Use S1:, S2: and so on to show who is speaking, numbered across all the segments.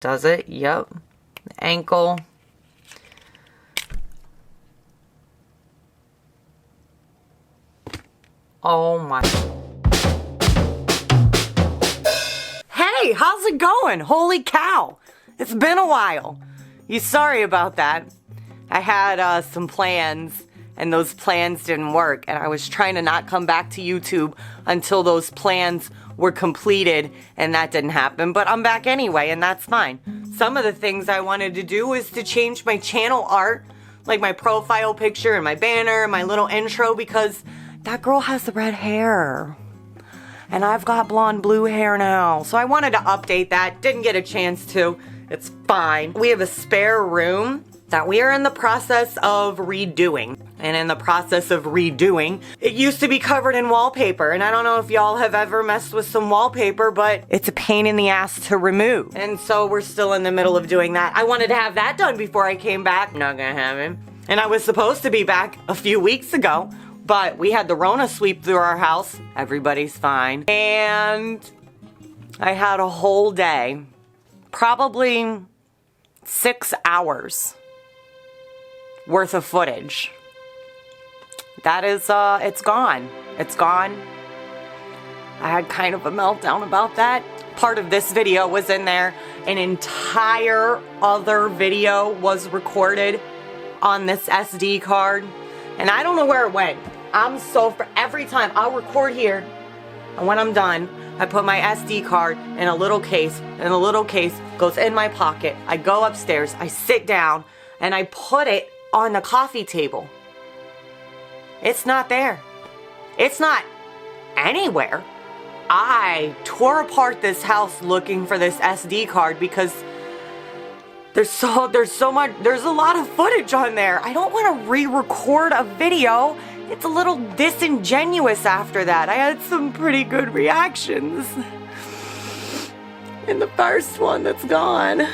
S1: Does it? Yep. Ankle. Oh my. Hey, how's it going? Holy cow. It's been a while. Sorry about that. I had some plans and those plans didn't work, and I was trying to not come back to YouTube until those plans were completed, and that didn't happen, but I'm back anyway, and that's fine. Some of the things I wanted to do was to change my channel art, like my profile picture and my banner and my little intro, because that girl has the red hair. And I've got blonde blue hair now, so I wanted to update that. Didn't get a chance to. It's fine. We have a spare room that we are in the process of redoing. And in the process of redoing, it used to be covered in wallpaper. And I don't know if y'all have ever messed with some wallpaper, but it's a pain in the ass to remove. And so we're still in the middle of doing that. I wanted to have that done before I came back. Not gonna happen. And I was supposed to be back a few weeks ago, but we had the Rona sweep through our house. Everybody's fine. And I had a whole day, probably 6 hours worth of footage. That is, it's gone. It's gone. I had kind of a meltdown about that. Part of this video was in there. An entire other video was recorded on this SD card. And I don't know where it went. Every time I'll record here, and when I'm done, I put my SD card in a little case, and the little case goes in my pocket. I go upstairs, I sit down, and I put it on the coffee table. It's not there. It's not anywhere. I tore apart this house looking for this SD card because there's a lot of footage on there. I don't want to re-record a video. It's a little disingenuous after that. I had some pretty good reactions in the first one that's gone.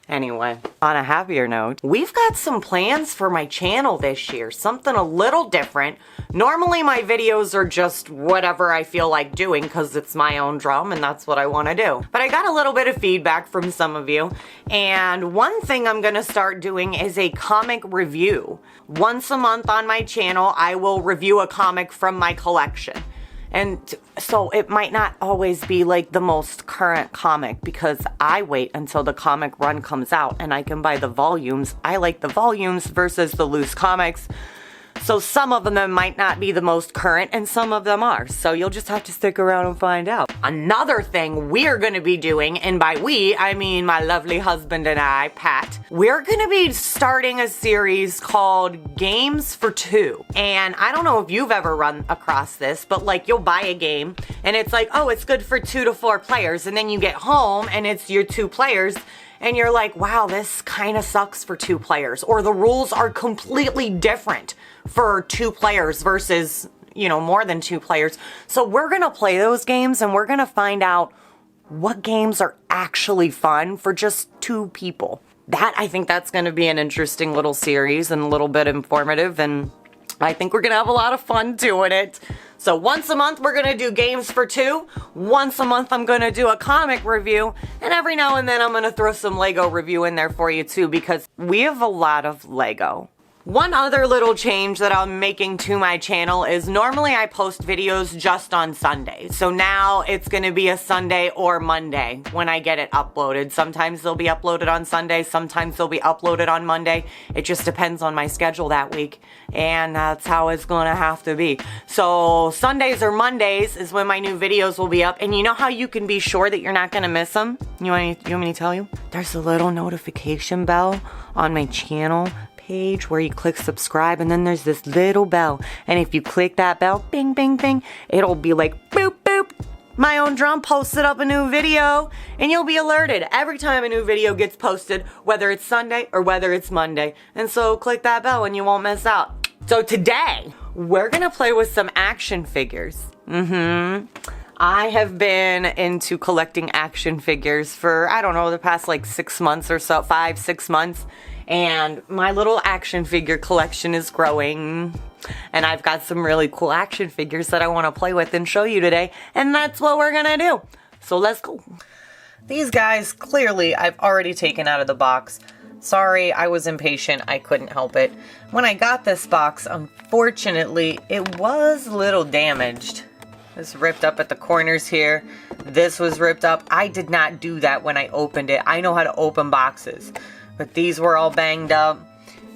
S1: Anyway, on a happier note, we've got some plans for my channel this year. Something a little different. Normally my videos are just whatever I feel like doing because it's my own drum and that's what I want to do. But I got a little bit of feedback from some of you. And one thing I'm going to start doing is a comic review. Once a month on my channel, I will review a comic from my collection. And so it might not always be like the most current comic because I wait until the comic run comes out and I can buy the volumes. I like the volumes versus the loose comics. So some of them might not be the most current and some of them are. So you'll just have to stick around and find out. Another thing we're going to be doing, and by we, I mean my lovely husband and I, Pat, we're going to be starting a series called Games for Two. And I don't know if you've ever run across this, but like you'll buy a game and it's like, oh, it's good for 2 to 4 players. And then you get home and it's your 2 players. And you're like, wow, this kind of sucks for 2 players. Or the rules are completely different for 2 players versus, you know, more than 2 players. So we're going to play those games and we're going to find out what games are actually fun for just 2 people. I think that's going to be an interesting little series and a little bit informative, and I think we're going to have a lot of fun doing it. So once a month, we're going to do Games for Two. Once a month, I'm going to do a comic review. And every now and then, I'm going to throw some Lego review in there for you too, because we have a lot of Lego. One other little change that I'm making to my channel is normally I post videos just on Sundays. So now it's going to be a Sunday or Monday when I get it uploaded. Sometimes they'll be uploaded on Sunday. Sometimes they'll be uploaded on Monday. It just depends on my schedule that week. And that's how it's going to have to be. So Sundays or Mondays is when my new videos will be up. And you know how you can be sure that you're not going to miss them? You want me to tell you? There's a little notification bell on my channel page where you click subscribe, and then there's this little bell, and if you click that bell, bing bing bing, it'll be like boop boop, my own drum posted up a new video, and you'll be alerted every time a new video gets posted, whether it's Sunday or whether it's Monday. And so click that bell and you won't miss out. So today we're gonna play with some action figures. I have been into collecting action figures for, I don't know, the past like 6 months or so, 5-6 months. And my little action figure collection is growing. And I've got some really cool action figures that I want to play with and show you today. And that's what we're going to do. So let's go. These guys, clearly, I've already taken out of the box. Sorry, I was impatient. I couldn't help it. When I got this box, unfortunately, it was a little damaged. It's ripped up at the corners here. This was ripped up. I did not do that when I opened it. I know how to open boxes. But these were all banged up.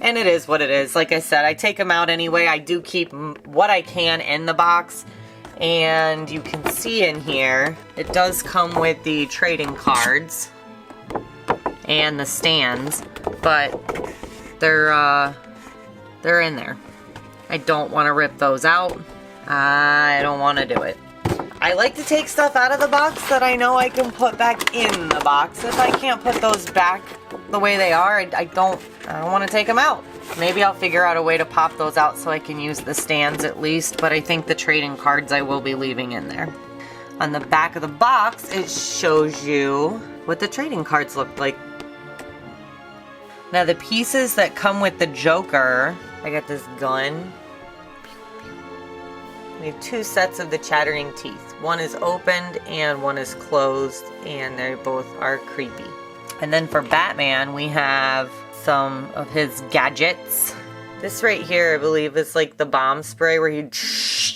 S1: And it is what it is. Like I said, I take them out anyway. I do keep what I can in the box. And you can see in here, it does come with the trading cards and the stands, but they're in there. I don't want to rip those out. I don't want to do it. I like to take stuff out of the box that I know I can put back in the box. If I can't put those back the way they are, I don't want to take them out. Maybe I'll figure out a way to pop those out so I can use the stands at least, but I think the trading cards I will be leaving in there. On the back of the box, it shows you what the trading cards look like. Now the pieces that come with the Joker, I got this gun. We have two sets of the chattering teeth. One is opened and one is closed, and they both are creepy. And then for Batman, we have some of his gadgets. This right here, I believe, is like the bomb spray where he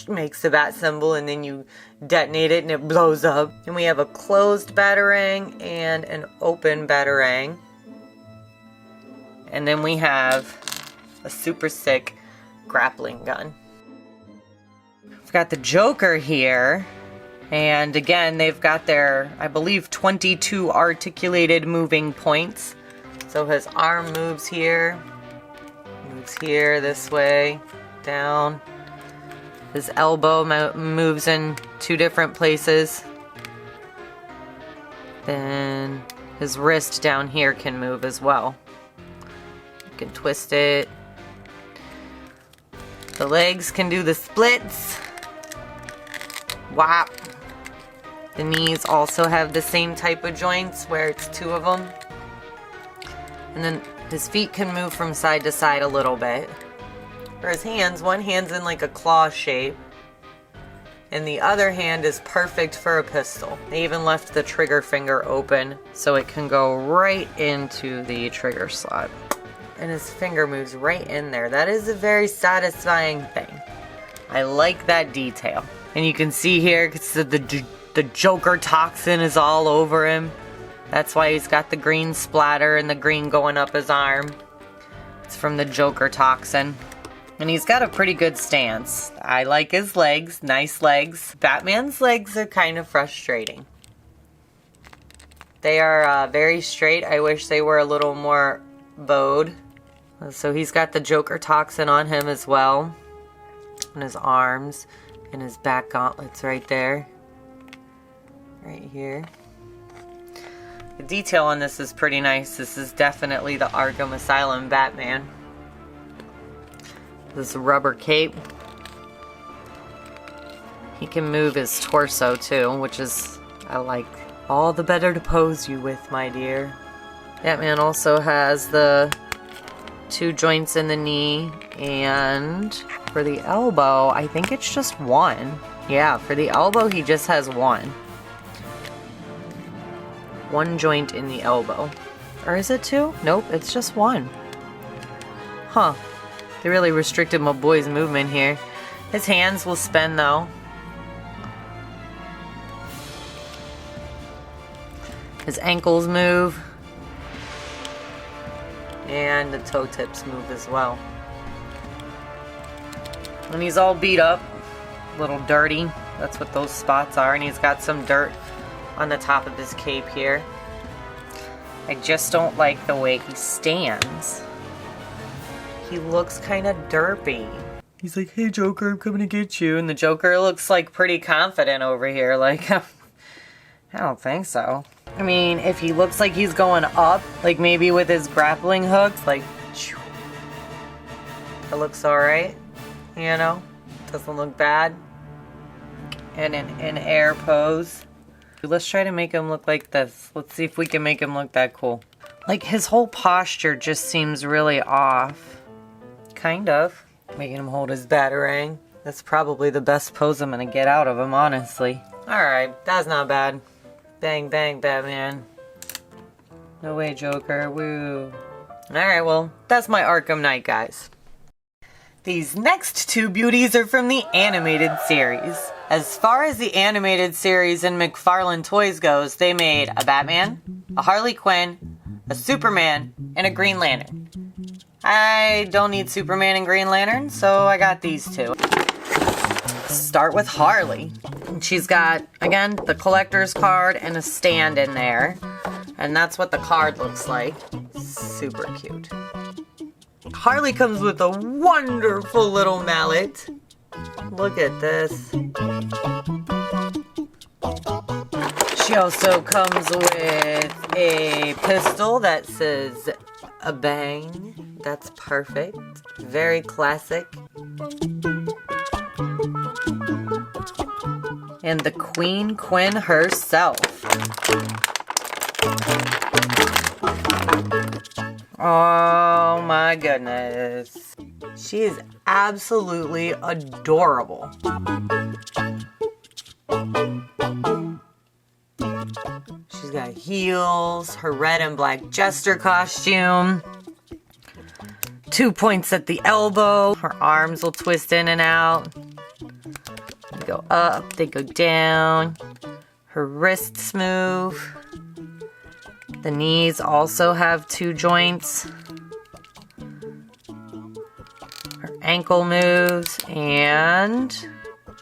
S1: makes the bat symbol and then you detonate it and it blows up. And we have a closed batarang and an open batarang. And then we have a super sick grappling gun. We've got the Joker here. And again, they've got their, I believe, 22 articulated moving points. So his arm moves here, this way, down. His elbow moves in two different places. Then his wrist down here can move as well. You can twist it. The legs can do the splits. Whop. The knees also have the same type of joints where it's two of them. And then his feet can move from side to side a little bit. For his hands, one hand's in like a claw shape. And the other hand is perfect for a pistol. They even left the trigger finger open so it can go right into the trigger slot. And his finger moves right in there. That is a very satisfying thing. I like that detail. And you can see here, the Joker toxin is all over him. That's why he's got the green splatter and the green going up his arm. It's from the Joker toxin. And he's got a pretty good stance. I like his legs, nice legs. Batman's legs are kind of frustrating. They are very straight. I wish they were a little more bowed. So he's got the Joker toxin on him as well. On his arms and his back gauntlets right there. Right here. The detail on this is pretty nice. This is definitely the Arkham Asylum Batman. This rubber cape. He can move his torso too, which is, I like. All the better to pose you with, my dear. Batman also has the two joints in the knee, and for the elbow, I think it's just one. Yeah, for the elbow, he just has one. One joint in the elbow. Or is it two? Nope, it's just one. Huh. They really restricted my boy's movement here. His hands will spin though. His ankles move. And the toe tips move as well. And he's all beat up. A little dirty. That's what those spots are. And he's got some dirt on the top of his cape here. I just don't like the way he stands. He looks kind of derpy. He's like, hey Joker, I'm coming to get you. And the Joker looks like pretty confident over here. Like, I don't think so. I mean, if he looks like he's going up, like maybe with his grappling hooks, like, it looks alright. You know? Doesn't look bad. And an air pose. Let's try to make him look like this. Let's see if we can make him look that cool. Like, his whole posture just seems really off. Kind of. Making him hold his batarang. That's probably the best pose I'm gonna get out of him, honestly. Alright, that's not bad. Bang, bang, Batman. No way, Joker. Woo. Alright, well, that's my Arkham Knight, guys. These next two beauties are from the animated series. As far as the animated series in McFarlane Toys goes, they made a Batman, a Harley Quinn, a Superman, and a Green Lantern. I don't need Superman and Green Lantern, so I got these two. Start with Harley. She's got, again, the collector's card and a stand in there. And that's what the card looks like. Super cute. Harley comes with a wonderful little mallet. Look at this. She also comes with a pistol that says a bang. That's perfect. Very classic. And the Quinn herself. Oh my goodness. She is absolutely adorable. She's got heels, her red and black jester costume, 2 points at the elbow, her arms will twist in and out. They go up, they go down, her wrists move. The knees also have 2 joints. Her ankle moves and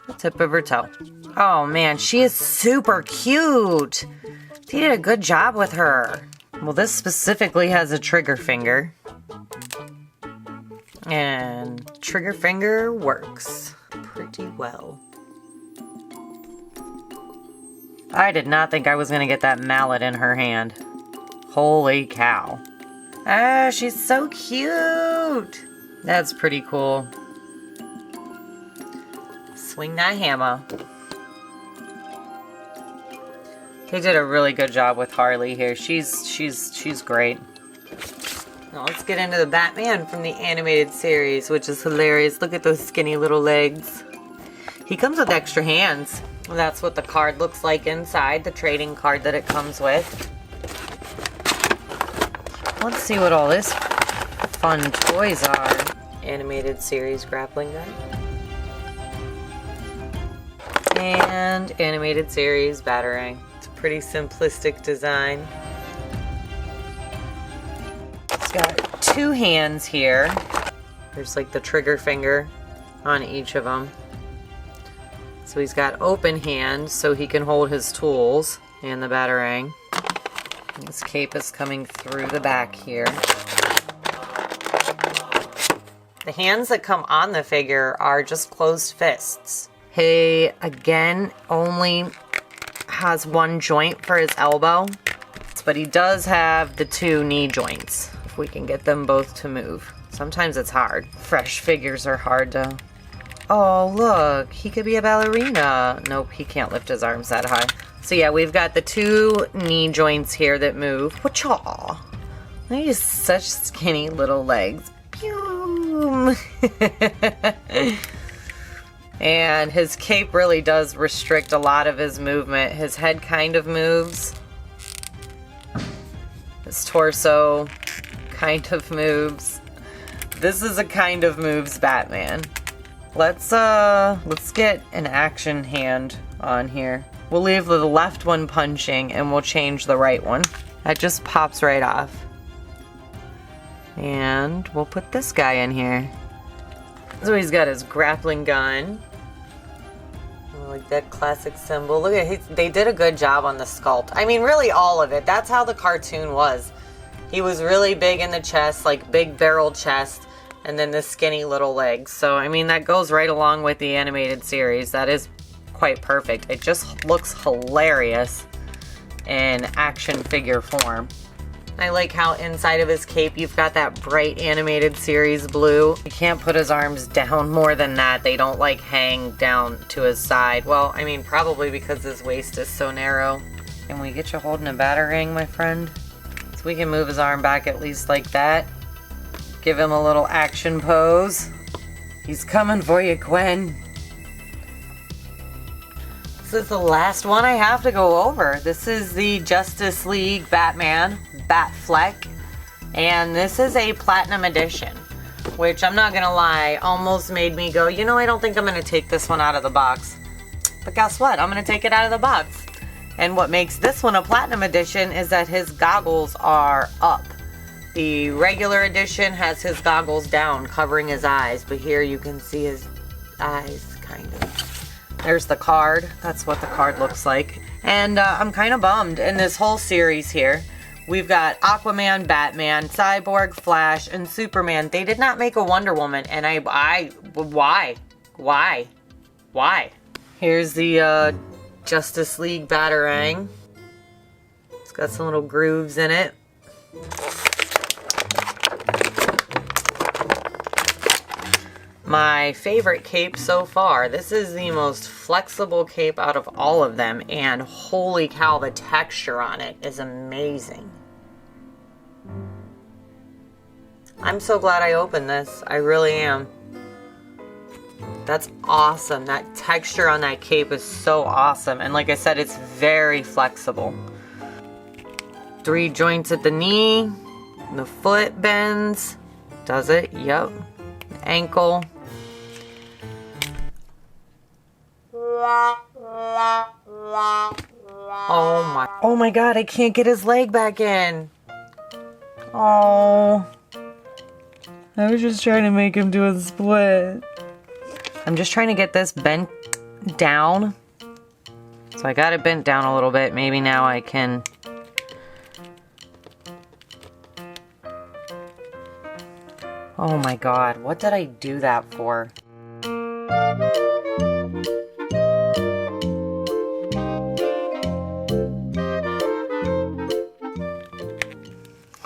S1: the tip of her toe. Oh man, she is super cute. They did a good job with her. Well, this specifically has a trigger finger. And trigger finger works pretty well. I did not think I was going to get that mallet in her hand. Holy cow. Ah, she's so cute. That's pretty cool. Swing that hammer. They did a really good job with Harley here. She's great. Now let's get into the Batman from the animated series, which is hilarious. Look at those skinny little legs. He comes with extra hands. That's what the card looks like inside, the trading card that it comes with. Let's see what all this fun toys are. Animated series grappling gun. And animated series batarang. It's a pretty simplistic design. It's got 2 hands here. There's like the trigger finger on each of them. So he's got open hands so he can hold his tools and the batarang. This cape is coming through the back here. The hands that come on the figure are just closed fists. He, again, only has 1 joint for his elbow, but he does have the 2 knee joints, if we can get them both to move. Sometimes it's hard. Fresh figures are hard to... Oh, look, he could be a ballerina. Nope, he can't lift his arms that high. So yeah, we've got the 2 knee joints here that move. Whatcha? They are such skinny little legs. Pew! And his cape really does restrict a lot of his movement. His head kind of moves. His torso kind of moves. This is a kind of moves Batman. Let's get an action hand on here. We'll leave the left one punching and we'll change the right one. That just pops right off. And we'll put this guy in here. So he's got his grappling gun. I like that classic symbol. Look at they did a good job on the sculpt. I mean, really all of it. That's how the cartoon was. He was really big in the chest, like big barrel chest, and then the skinny little legs. So, I mean, that goes right along with the animated series. That is quite perfect. It just looks hilarious in action figure form. I like how inside of his cape you've got that bright animated series blue. You can't put his arms down more than that. They don't like hang down to his side. Well, I mean, probably because his waist is so narrow. Can we get you holding a batarang, my friend? So we can move his arm back at least like that. Give him a little action pose. He's coming for you, Quinn. This is the last one I have to go over. This is the Justice League Batman, Batfleck. And this is a Platinum Edition, which I'm not gonna lie, almost made me go, you know, I don't think I'm gonna take this one out of the box. But guess what? I'm gonna take it out of the box. And what makes this one a Platinum Edition is that his goggles are up. The regular edition has his goggles down, covering his eyes, but here you can see his eyes, kind of. There's the card. That's what the card looks like. And I'm kind of bummed. In this whole series here, we've got Aquaman, Batman, Cyborg, Flash, and Superman. They did not make a Wonder Woman, and why? Here's the Justice League Batarang. It's got some little grooves in it. My favorite cape so far. This is the most flexible cape out of all of them, and holy cow, the texture on it is amazing. I'm so glad I opened this. I really am. That's awesome. That texture on that cape is so awesome. And like I said, it's very flexible. 3 joints at the knee. The foot bends. Does it? Yep. The ankle. Oh my god, I can't get his leg back in. Oh. I was just trying to make him do a split. I'm just trying to get this bent down. So I got it bent down a little bit. Maybe now I can... Oh my god, what did I do that for?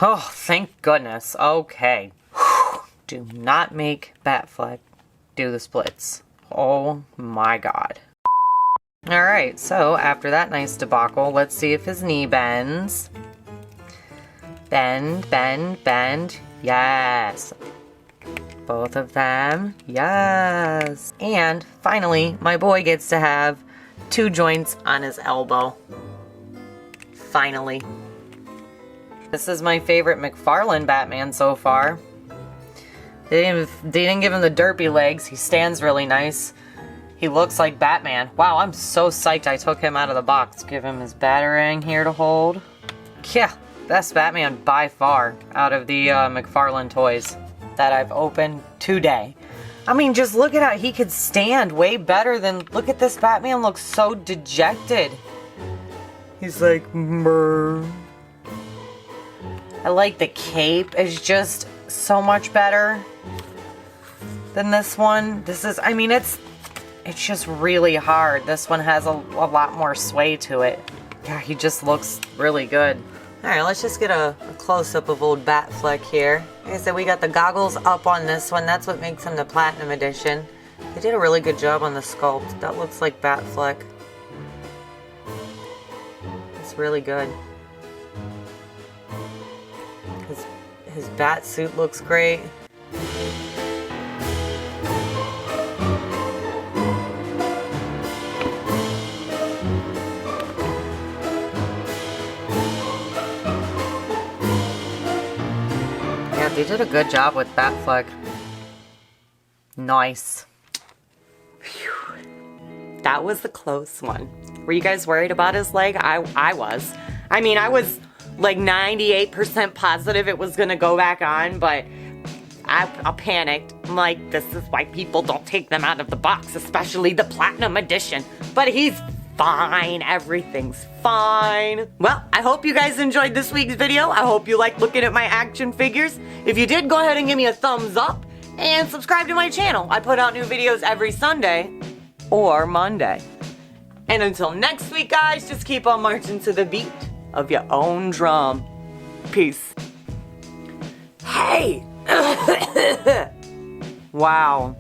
S1: Oh, thank goodness. Okay. Do not make Batfleck do the splits. Oh my god. Alright, so after that nice debacle, let's see if his knee bends. Bend, bend, bend. Yes. Both of them. Yes. And finally, my boy gets to have 2 joints on his elbow. Finally. This is my favorite McFarlane Batman so far. They didn't give him the derpy legs. He stands really nice. He looks like Batman. Wow, I'm so psyched I took him out of the box. Give him his Batarang here to hold. Yeah, best Batman by far out of the McFarlane toys that I've opened today. I mean, just look at how he could stand way better than... Look at this Batman, looks so dejected. He's like, brr. I like the cape. It's just so much better than this one. This is, I mean, it's just really hard. This one has a lot more sway to it. Yeah, he just looks really good. Alright, let's just get a close-up of old Batfleck here. Like I said, we got the goggles up on this one. That's what makes him the Platinum Edition. They did a really good job on the sculpt. That looks like Batfleck. It's really good. His bat suit looks great. Yeah, they did a good job with Batfleck. Nice. Phew. That was the close one. Were you guys worried about his leg? I was. I mean, I was like 98% positive it was gonna go back on, but I panicked. I'm like, this is why people don't take them out of the box, especially the Platinum Edition. But he's fine. Everything's fine. Well, I hope you guys enjoyed this week's video. I hope you liked looking at my action figures. If you did, go ahead and give me a thumbs up and subscribe to my channel. I put out new videos every Sunday or Monday. And until next week, guys, just keep on marching to the beat of your own drum. Peace. Hey! Wow.